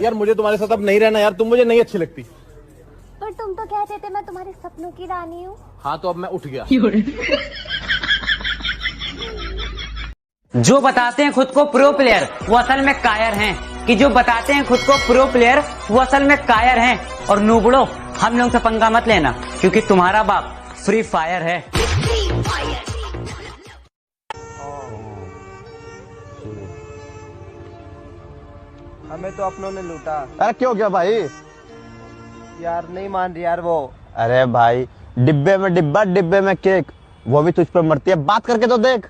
यार मुझे तुम्हारे साथ अब नहीं रहना यार, तुम मुझे नहीं अच्छी लगती। पर तुम तो कहते थे मैं तुम्हारे सपनों की रानी हूँ। हाँ तो अब मैं उठ गया। जो बताते हैं खुद को प्रो प्लेयर वो असल में कायर हैं, कि जो बताते हैं खुद को प्रो प्लेयर वो असल में कायर हैं। और नूबड़ो, हम लोग से पंगा मत लेना, क्योंकि तुम्हारा बाप फ्री फायर है। हमें तो अपनों ने लूटा। अरे क्यों क्या भाई? यार नहीं मान रही यार वो। अरे भाई, डिब्बे में डिब्बा, डिब्बे में केक, वो भी तुझ पे मरती है, बात करके तो देख।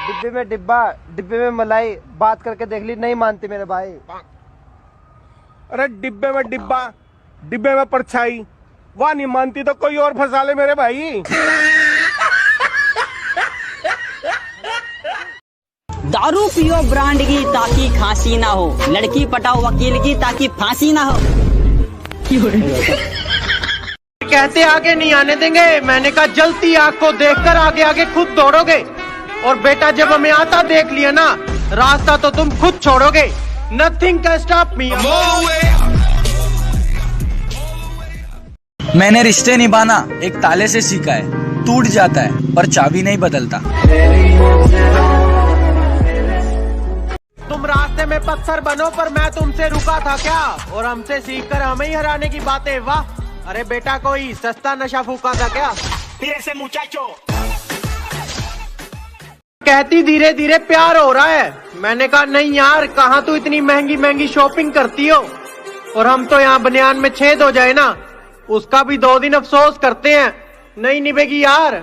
डिब्बे में डिब्बा, डिब्बे में मलाई, बात करके देख ली, नहीं मानती मेरे भाई। अरे डिब्बे में डिब्बा, डिब्बे में परछाई, वाह नहीं मानती तो कोई और फंसा ले मेरे भाई। दारू पियो ब्रांड की ताकि खांसी ना हो, लड़की पटाओ वकील की ताकि फांसी ना हो। कहते आगे नहीं आने देंगे, मैंने कहा जलती आग को देखकर आगे आगे खुद दौड़ोगे। और बेटा जब हमें आता देख लिया ना, रास्ता तो तुम खुद छोड़ोगे। Nothing can stop me. मैंने रिश्ते निभाना एक ताले से सीखा है, टूट जाता है पर चाबी नहीं बदलता। तुम रास्ते में पत्थर बनो, पर मैं तुमसे रुका था क्या? और हमसे सीखकर हमें ही हराने की बातें, वाह। अरे बेटा कोई सस्ता नशा फूका था क्या? से मुचाचो कहती धीरे धीरे प्यार हो रहा है। मैंने कहा नहीं यार, कहाँ तू इतनी महंगी महंगी शॉपिंग करती हो। और हम तो यहाँ बनियान में छेद हो जाए ना, उसका भी 2 दिन अफसोस करते हैं। नहीं निभेगी यार।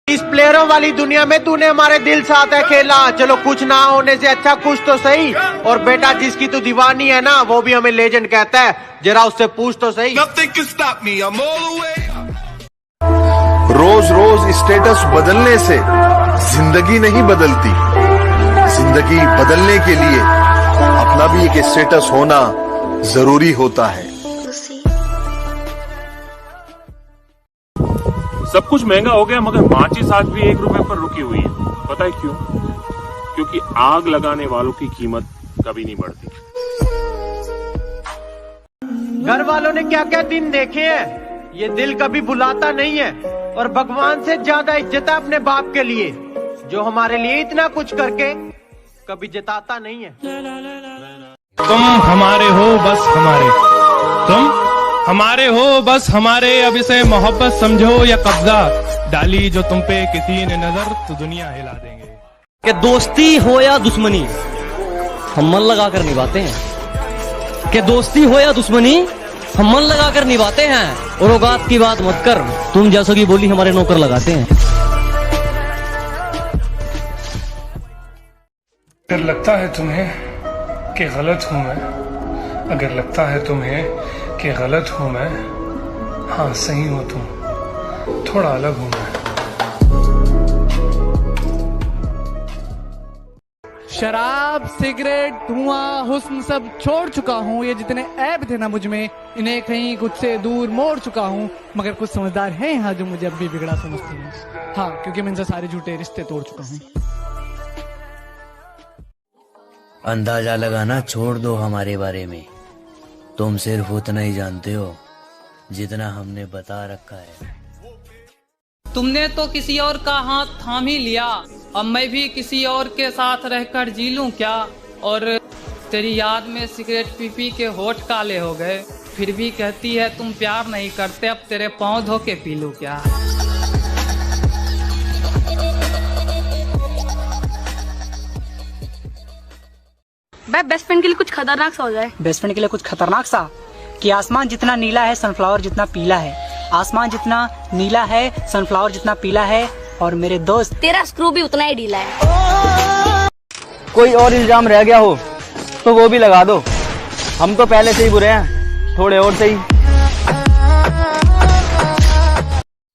इस प्लेयरों वाली दुनिया में तूने हमारे दिल साथ है खेला। चलो कुछ ना होने से अच्छा कुछ तो सही। और बेटा जिसकी तू दीवानी है ना, वो भी हमें लेजेंड कहता है, जरा उससे पूछ तो सही। रोज रोज स्टेटस बदलने से जिंदगी नहीं बदलती। जिंदगी बदलने के लिए अपना भी एक स्टेटस होना जरूरी होता है। सब कुछ महंगा हो गया, मगर माचिस आज भी 1 रुपए पर रुकी हुई है। पता है क्यों? क्योंकि आग लगाने वालों की कीमत कभी नहीं बढ़ती। घर वालों ने क्या क्या दिन देखे हैं, ये दिल कभी भुलाता नहीं है। और भगवान से ज्यादा इज्जत है अपने बाप के लिए, जो हमारे लिए इतना कुछ करके कभी जताता नहीं है। तुम हमारे हो बस हमारे, तुम हमारे हो बस हमारे। अब इसे मोहब्बत समझो या कब्जा, डाली जो तुम पे किसी ने नजर तो दुनिया हिला देंगे। कि दोस्ती हो या दुश्मनी हम मन लगा कर निभाते हैं। कि दोस्ती हो या दुश्मनी हम मन लगा कर निभाते हैं। और औकात की बात मत कर, तुम जैसों की बोली हमारे नौकर लगाते हैं। अगर लगता है तुम्हें कि गलत हूं मैं, अगर लगता है तुम्हें कि गलत हूं मैं, हाँ सही हो तुम, थोड़ा अलग हूं मैं। शराब, सिगरेट, धुआं, हुस्न सब छोड़ चुका हूँ। ये जितने ऐब थे ना मुझ में, इन्हें कहीं कुछ से दूर मोड़ चुका हूँ। मगर कुछ समझदार हैं यहाँ जो मुझे अब भी बिगड़ा समझते हैं। हाँ, क्योंकि मैं इनसे सारे झूठे रिश्ते तोड़ चुका हूँ। अंदाजा लगाना छोड़ दो हमारे बारे में। तुम सिर्फ उतना ही जानते हो जितना हमने बता रखा है। तुमने तो किसी और का हाथ थाम ही लिया, अब मैं भी किसी और के साथ रहकर जी लूं क्या? और तेरी याद में सिगरेट पी पी के होठ काले हो गए, फिर भी कहती है तुम प्यार नहीं करते, अब तेरे पाँव धो के पी लूं क्या? बेस्ट फ्रेंड के लिए कुछ खतरनाक सा हो जाए। बेस्ट फ्रेंड के लिए कुछ खतरनाक सा कि आसमान जितना नीला है सनफ्लावर जितना पीला है। आसमान जितना नीला है सनफ्लावर जितना पीला है। और मेरे दोस्त तेरा स्क्रू भी उतना ही ढीला है। कोई और इल्जाम रह गया हो तो वो भी लगा दो, हम तो पहले से ही बुरे हैं, थोड़े और सही।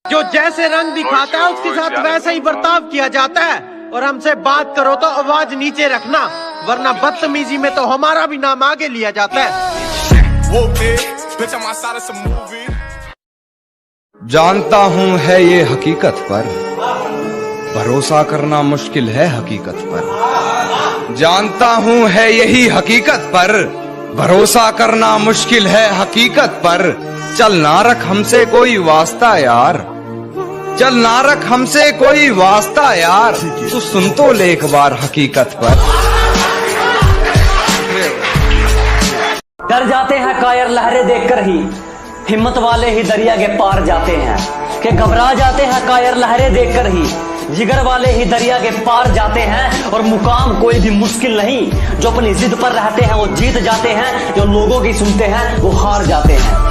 जो जैसे रंग दिखाता है उसके साथ वैसा ही बर्ताव किया जाता है। और हमसे बात करो तो आवाज नीचे रखना, वरना बदतमीजी में तो हमारा भी नाम आगे लिया जाता है। जानता हूँ है ये हकीकत पर, भरोसा करना मुश्किल है हकीकत पर। जानता हूँ है यही हकीकत, पर भरोसा करना मुश्किल है हकीकत पर। चल ना रख हमसे कोई वास्ता यार, चल ना रख हमसे कोई वास्ता यार, तू सुन तो ले एक बार हकीकत पर। डर जाते हैं कायर लहरें देखकर ही, हिम्मत वाले ही दरिया के पार जाते हैं। कि घबरा जाते हैं कायर लहरें देखकर ही, जिगर वाले ही दरिया के पार जाते हैं। और मुकाम कोई भी मुश्किल नहीं, जो अपनी जिद पर रहते हैं वो जीत जाते हैं, जो लोगों की सुनते हैं वो हार जाते हैं।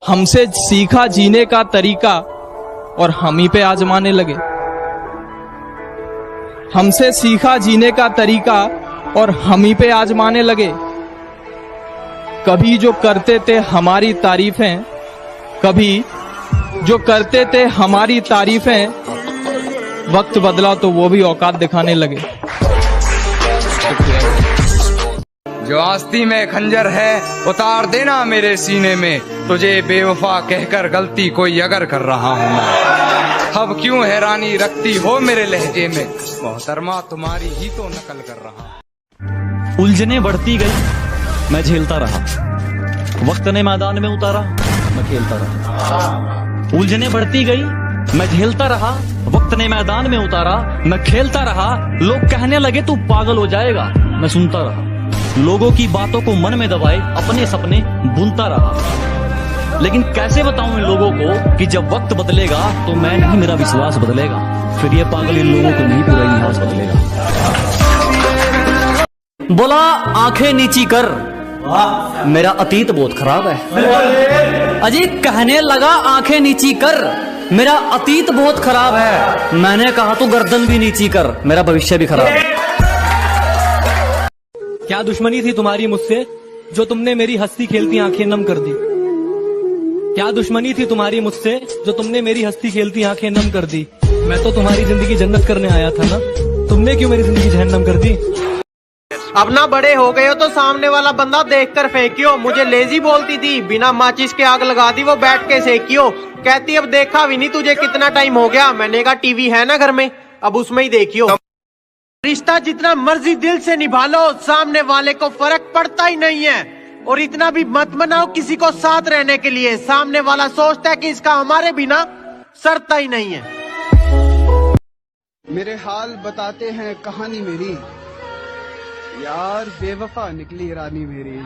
हमसे सीखा जीने का तरीका और हम ही पे आजमाने लगे। हमसे सीखा जीने का तरीका और हम ही पे आजमाने लगे। कभी जो करते थे हमारी तारीफें, कभी जो करते थे हमारी तारीफें, वक्त बदला तो वो भी औकात दिखाने लगे। जो आस्ती में खंजर है उतार देना मेरे सीने में, तुझे बेवफा कहकर गलती कोई अगर कर रहा हूँ मैं। अब क्यों हैरानी रखती हो मेरे लहजे में, मोहतरमा तुम्हारी ही तो नकल कर रहा। उलझने बढ़ती गई, मैं झेलता रहा। वक्त ने मैदान में उतारा, मैं खेलता रहा। उलझने बढ़ती गई, मैं झेलता रहा। वक्त ने मैदान में उतारा, मैं खेलता रहा। लोग कहने लगे तू पागल हो जाएगा, मैं सुनता रहा। लोगों की बातों को मन में दबाए अपने सपने बुनता रहा। लेकिन कैसे बताऊं इन लोगों को कि जब वक्त बदलेगा तो मैं नहीं, मेरा विश्वास बदलेगा। फिर ये पागल इन लोगों को नहीं, पूरा इतिहास बदलेगा। बोला आंखें नीची कर, मेरा अतीत बहुत खराब है। अजी कहने लगा आंखें नीची कर, मेरा अतीत बहुत खराब है। मैंने कहा तू गर्दन भी नीची कर, मेरा भविष्य भी खराब है। क्या दुश्मनी थी तुम्हारी मुझसे जो तुमने मेरी हंसती खेलती आंखें नम कर दी? क्या दुश्मनी थी तुम्हारी मुझसे जो तुमने मेरी हंसती खेलती आंखें नम कर दी? मैं तो तुम्हारी जिंदगी जन्नत करने आया था ना, तुमने क्यों मेरी जिंदगी जहन्नम कर दी? अब ना बड़े हो गए हो तो सामने वाला बंदा देखकर फेंकियो। मुझे लेजी बोलती थी, बिना माचिस के आग लगा दी वो बैठ के सेकियो। कहती अब देखा भी नहीं तुझे कितना टाइम हो गया। मैंने कहा टीवी है ना घर में, अब उसमें ही देखियो। रिश्ता जितना मर्जी दिल से निभा लो, सामने वाले को फर्क पड़ता ही नहीं है। और इतना भी मत मनाओ किसी को साथ रहने के लिए, सामने वाला सोचता है कि इसका हमारे बिना सरता ही नहीं है। मेरे हाल बताते हैं कहानी मेरी, यार बेवफा निकली रानी मेरी।